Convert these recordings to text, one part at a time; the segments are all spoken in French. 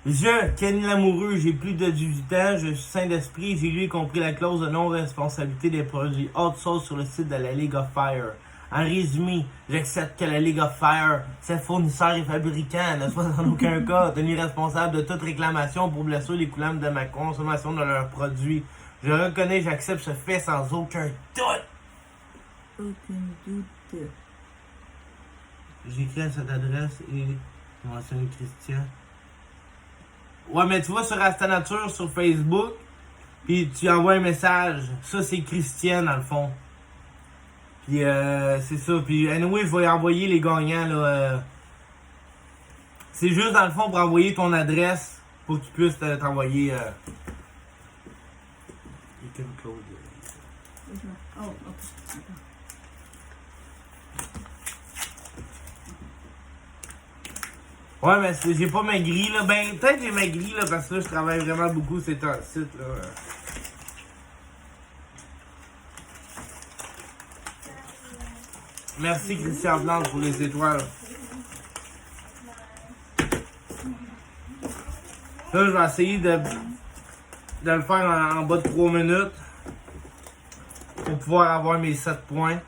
Je, Kenny Lamoureux, j'ai plus de 18 ans, je suis saint d'esprit, j'ai lu et compris la clause de non-responsabilité des produits hot sauce sur le site de la League of Fire. En résumé, j'accepte que la League of Fire, ses fournisseurs et fabricants, ne soient en aucun cas tenus responsables de toute réclamation pour blessure découlant de ma consommation de leurs produits. Je reconnais, j'accepte ce fait sans aucun doute. Aucun doute. J'écris à cette adresse et je mentionne Christian. Ouais, mais tu vas sur Asta Nature sur Facebook, puis tu envoies un message. Ça, c'est Christian, dans le fond. Puis, c'est ça. Puis, anyway, je vais envoyer les gagnants, là. C'est juste, dans le fond, pour envoyer ton adresse, pour qu'ils puissent t'envoyer. Claude. Oh, ok. Ouais, mais j'ai pas maigri, là. Ben, peut-être j'ai maigri, là, parce que là, je travaille vraiment beaucoup ces temps-ci, là. Merci, Christian Blanc, pour les étoiles. Là, je vais essayer de le faire en bas de 3 minutes pour pouvoir avoir mes 7 points.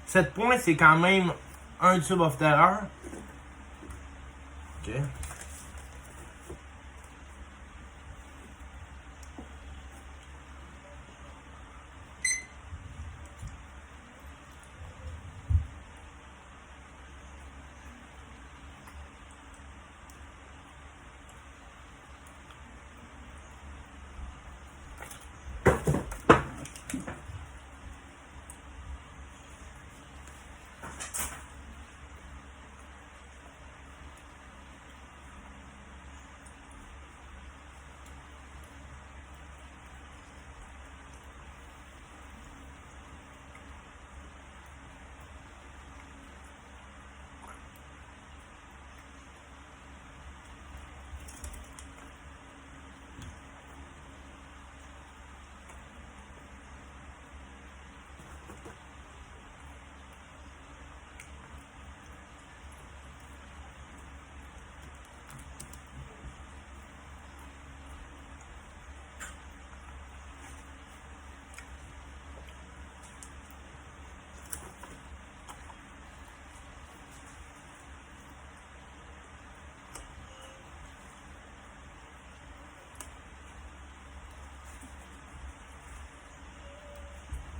7 points, c'est quand même un tube of terreur. Ok.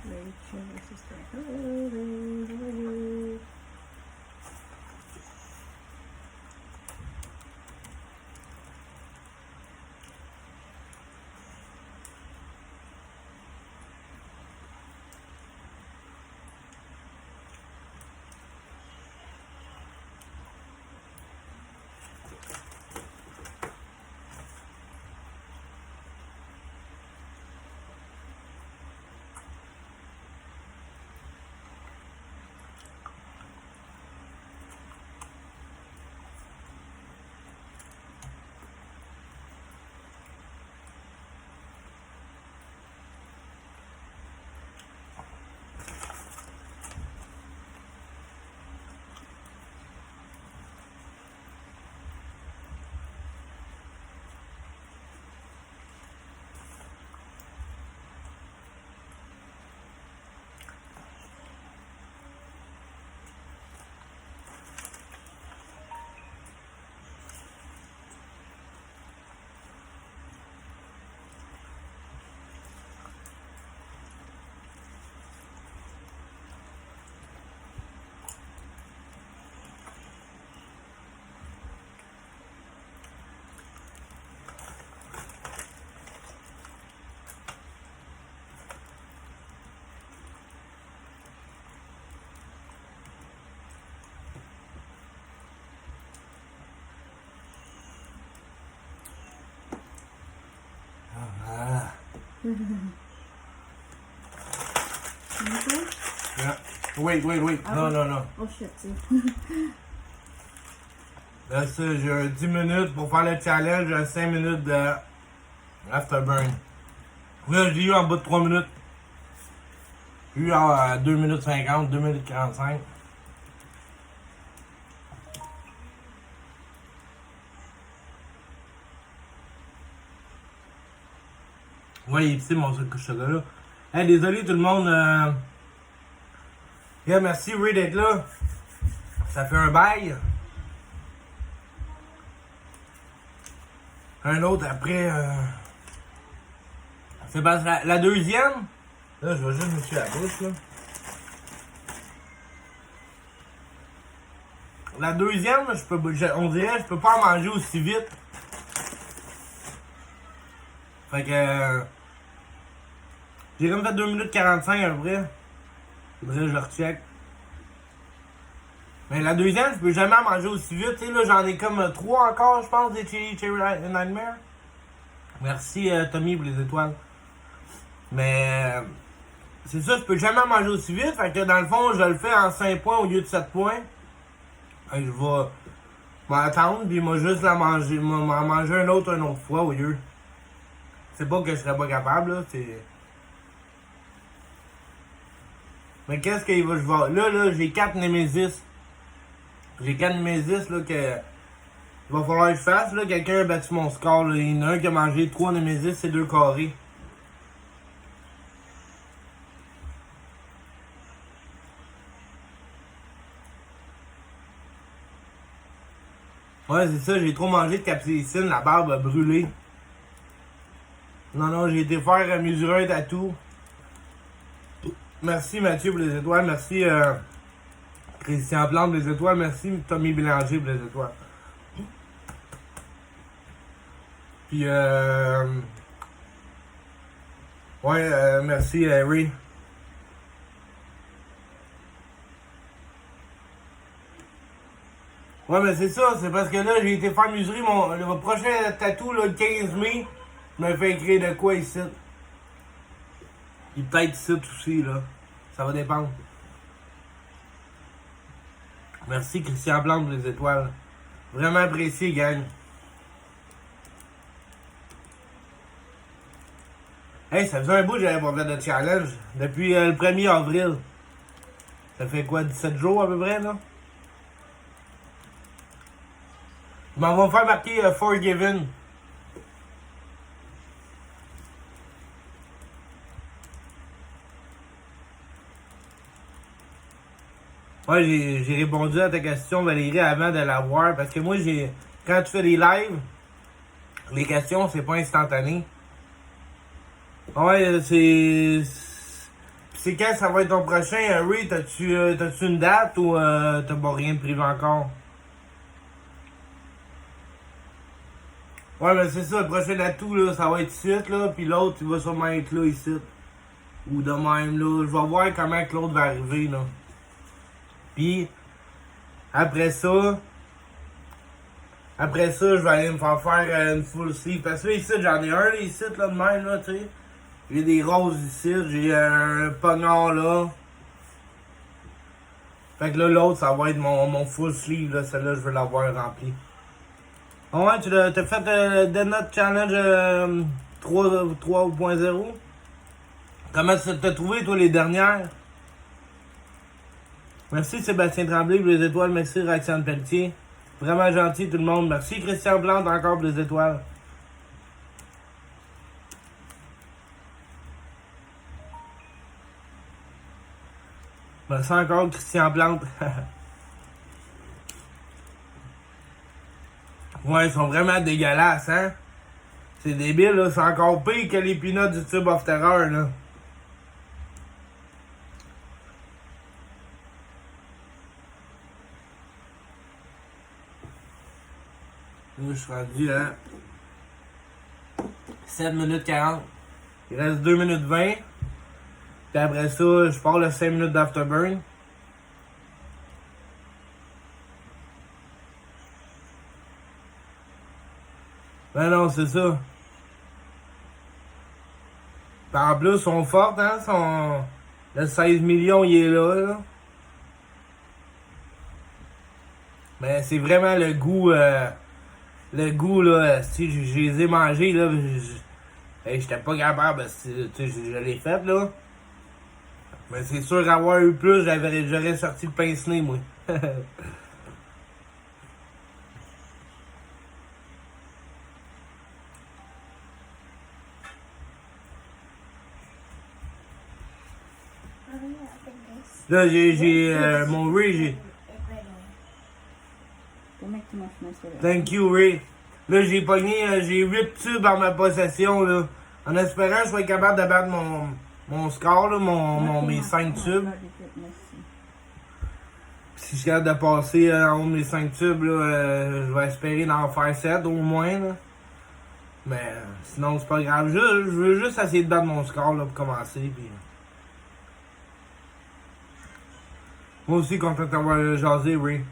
Rachel assistant. Yeah. Wait. Non. Oh shit, c'est. Là, ça, j'ai 10 minutes pour faire le challenge, j'ai 5 minutes de afterburn. Là, j'ai eu en bas de 3 minutes. J'ai eu en 2 minutes 50, 2 minutes 45. Ouais, il est petit, mon chocolat. Hey, désolé tout le monde. Yeah, merci Ray d'être là. Ça fait un bail. Un autre après. C'est parce que la deuxième. Là, je vais juste me tuer la bouche, là. La deuxième, on dirait, je peux pas en manger aussi vite. Fait que. J'ai comme fait 2 minutes 45 à peu près. Faudrait que je le recheck. Mais la deuxième, je peux jamais en manger aussi vite. Tu sais, là, j'en ai comme 3 encore, je pense, des Cherry Nightmare. Merci Tommy pour les étoiles. Mais c'est ça, je peux jamais en manger aussi vite. Fait que dans le fond, je le fais en 5 points au lieu de 7 points. Fait que je vais m'attendre, puis moi juste la manger, m'en manger une autre fois au lieu. C'est pas que je serais pas capable, là, c'est. Mais qu'est-ce qu'il va, je vais. Là, j'ai 4 Nemesis. J'ai 4 Nemesis, là, que. Il va falloir que je fasse, là. Quelqu'un a battu mon score, là. Il y en a un qui a mangé 3 Nemesis et 2 carrés. Ouais, c'est ça, j'ai trop mangé de capsaïcine, la barbe a brûlé. Non, j'ai été faire mesurer un tatou. Merci Mathieu pour les étoiles, merci Christian Plante pour les étoiles, merci Tommy Bélanger pour les étoiles. Puis ouais, merci Ray. Ouais, mais c'est ça, c'est parce que là, j'ai été faire mesurer le prochain tatou, là, le 15 mai. Je me fais écrire de quoi ici. Puis peut-être ici aussi, là. Ça va dépendre. Merci Christian Plante pour les étoiles. Vraiment apprécié, gang. Hey, ça faisait un bout que j'avais pas fait de challenge. Depuis le 1er avril. Ça fait quoi, 17 jours à peu près, là? Je m'en vais faire marquer Forgiven. Ouais, j'ai répondu à ta question, Valérie, avant de la voir. Parce que moi, quand tu fais des lives, les questions, c'est pas instantané. Ouais, c'est quand ça va être ton prochain, Ray? T'as-tu une date ou t'as pas rien de prévu encore? Ouais, mais c'est ça, le prochain atout, là, ça va être ici, là, puis l'autre, il va sûrement être là, ici. Ou de même, là. Je vais voir comment que l'autre va arriver, là. Puis, après ça, je vais aller me faire une full sleeve. Parce que là, ici, j'en ai un, là, ici, là, de même, là, tu sais. J'ai des roses ici, j'ai un pognard, là. Fait que là, l'autre, ça va être mon full sleeve, là. Celle-là, je veux l'avoir remplie. Ouais, t'as fait Dead Note Challenge 3.0? Comment t'as trouvé, toi, les dernières? Merci Sébastien Tremblay pour les étoiles. Merci Roxane Pelletier. Vraiment gentil tout le monde. Merci Christian Plante encore pour les étoiles. Merci encore Christian Plante. Ouais, ils sont vraiment dégueulasses, hein? C'est débile, là. C'est encore pire que les peanuts du Tube of Terror, là. Là, je suis rendu à 7 minutes 40. Il reste 2 minutes 20. Puis après ça, je pars le 5 minutes d'afterburn. Ben non, c'est ça. Puis en plus, ils sont fortes, hein? Le 16 millions, il est là. Mais c'est vraiment le goût. Le goût, là. Si je les ai mangés, là. J'étais pas capable. Je l'ai fait, là. Mais c'est sûr qu'avoir eu plus, j'aurais sorti le pince-nez, moi. Là, j'ai mon Ray, j'ai. Comment tu m'as fait ça? Thank you, Ray. Là, j'ai pogné, j'ai 8 tubes en ma possession, là. En espérant que je sois capable de battre mon score, là, mes 5 tubes. Si je suis capable de passer en haut de mes 5 tubes, là, je vais espérer d'en faire 7 au moins, là. Mais sinon, c'est pas grave. Je veux juste essayer de battre mon score, là, pour commencer, puis... Moi aussi, content de t'avoir jasé, Ray.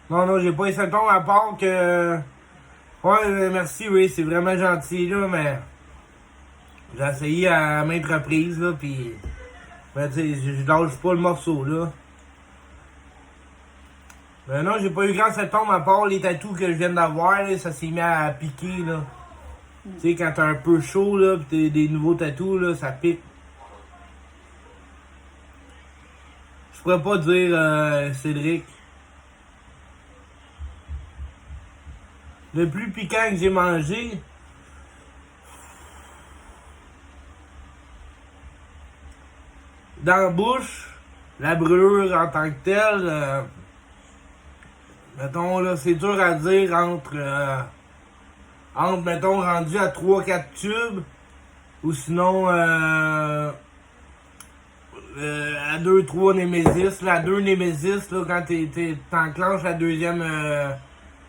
Non, j'ai pas les symptômes à part que... Ouais, merci, Ray, c'est vraiment gentil, là, mais... J'ai essayé à maintes reprises, là, pis... Ben, tu sais, je lâche pas le morceau, là. Ben non, j'ai pas eu grand symptômes à part les tatous que je viens d'avoir, là, ça s'est mis à piquer, là. Tu sais, quand t'es un peu chaud, là, pis t'as des nouveaux tatous, là, ça pique. Je pourrais pas dire, Cédric. Le plus piquant que j'ai mangé... Dans la bouche, la brûlure en tant que telle, mettons, là, c'est dur à dire entre mettons, rendu à 3-4 tubes, ou sinon, à 2-3 Némésis. Là, à 2 Némésis, là, quand t'enclenches la deuxième,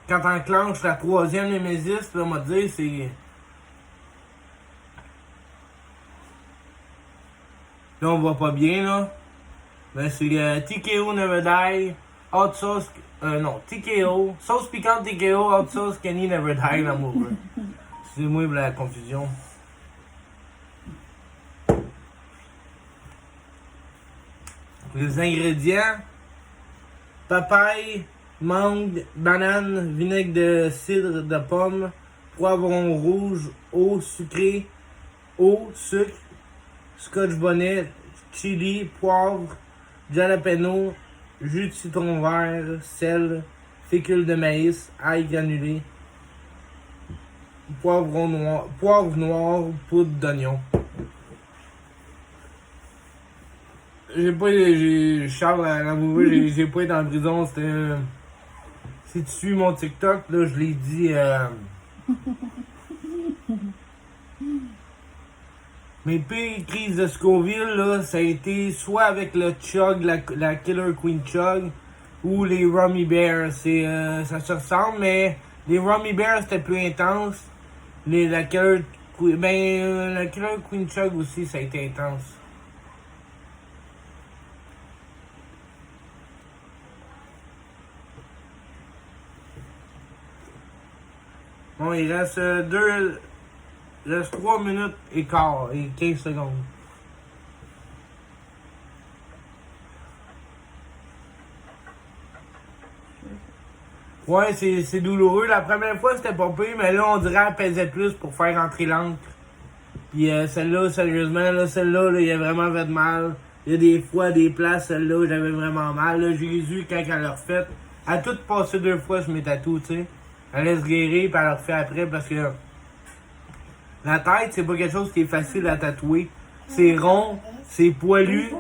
quand t'enclenches la troisième Némésis, là, on va dire, c'est... Là, on voit pas bien, là. Ben, c'est TKO Never Die, Hot Sauce... non, TKO, sauce piquante TKO, Hot Sauce Kenny Never Die, l'amoureux. Excusez-moi pour la confusion. Les ingrédients: papaye, mangue, banane, vinaigre de cidre de pomme, poivron rouge, eau sucrée, eau, sucre, scotch bonnet, chili, poivre, jalapeno, jus de citron vert, sel, fécule de maïs, ail granulé, poivre noir, poudre d'oignon. Charles l'amoureux, j'ai pas été en prison, c'était... Si tu suis mon TikTok, là, je l'ai dit... Mes pires crises de Scoville, là, ça a été soit avec le Chug, la Killer Queen Chug, ou les Rummy Bears. Ça se ressemble, mais les Rummy Bears c'était plus intense. La Killer Queen Chug aussi, ça a été intense. Bon, il reste 3 minutes et quart et 15 secondes. Ouais, c'est douloureux. La première fois, c'était pas pire, mais là, on dirait qu'elle pesait plus pour faire rentrer l'encre. Puis celle-là, sérieusement, là, celle-là, là, il a vraiment fait mal. Il y a des fois, des places, celle-là, j'avais vraiment mal. Là, Jésus, quand elle l'a refait, elle a tout passé 2 fois sur mes tatous, tu sais. Elle laisse guérir, puis elle le refait après, parce que la tête, c'est pas quelque chose qui est facile à tatouer. C'est rond, c'est poilu.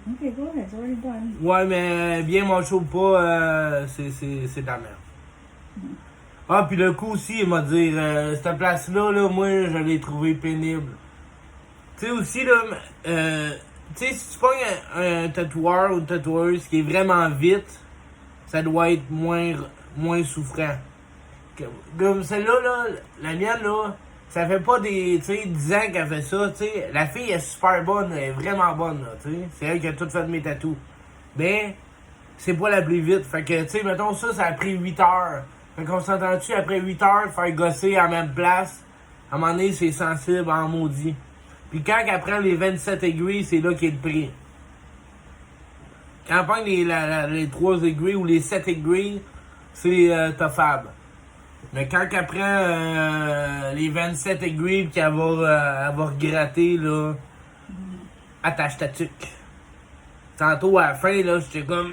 Okay, go ahead. It's already done. Ouais, mais bien manché ou pas, c'est de la merde. Ah, puis le coup aussi, il m'a dit, cette place-là, là, moi, je l'ai trouvé pénible. Tu sais aussi, là, tu sais, si tu pognes un tatoueur ou une tatoueuse qui est vraiment vite, ça doit être moins souffrant. Comme celle-là, là, la mienne, là, ça fait pas des, tu sais, 10 ans qu'elle fait ça, tu sais. La fille est super bonne, elle est vraiment bonne, là, tu sais. C'est elle qui a tout fait mes tatous. Mais, c'est pas la plus vite. Fait que, tu sais, mettons ça a pris 8 heures. Fait qu'on s'entend-tu, après 8 heures, faire gosser à la même place, à un moment donné, c'est sensible en maudit. Puis quand elle prend les 27 aiguilles, c'est là qu'est le prix. Quand elle prend les 3 aiguilles ou les 7 aiguilles, c'est toffable. Mais quand elle prend les 27 aiguilles qu'elle va regratter, là, attache ta tuque. Tantôt, à la fin, là, j'étais comme...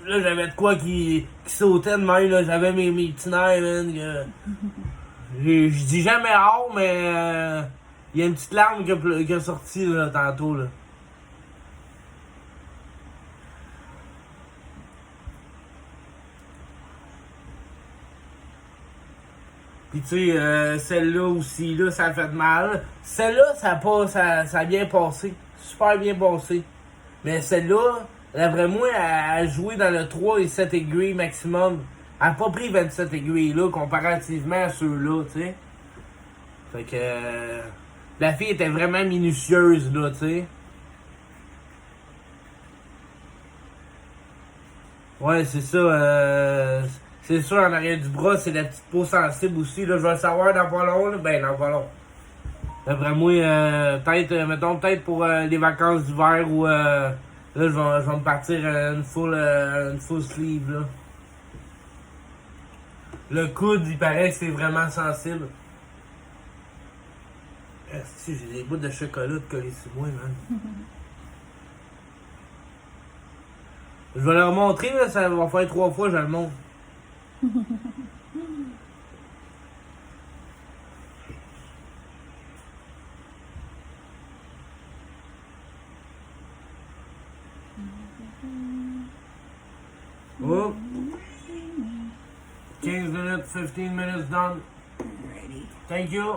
Là, j'avais de quoi qui sautait de même, là. J'avais mes petits nerfs, man. Je dis jamais rare, mais il y a une petite larme qui a sorti là, tantôt, là. Pis tu sais, celle-là aussi, là, ça a fait mal. Celle-là, ça a bien passé. Super bien passé. Mais celle-là, d'après moi, elle a joué dans le 3 et 7 aiguilles maximum. Elle a pas pris 27 aiguilles, là, comparativement à ceux-là, tu sais. Fait que... la fille était vraiment minutieuse, là, tu sais. Ouais, c'est ça, c'est sûr, en arrière du bras, c'est la petite peau sensible aussi, là. Je vais le savoir dans pas long, là. Ben, dans pas long. D'après moi, peut-être, mettons, peut-être pour les vacances d'hiver ou... là, je vais me partir une full sleeve, là. Le coude, il paraît que c'est vraiment sensible. Si j'ai des bouts de chocolat de coller sur moi, man. Je vais leur montrer, là, ça va faire 3 fois que je le montre. Oh. 15 minutes, 15 minutes done. Alrighty. Thank you.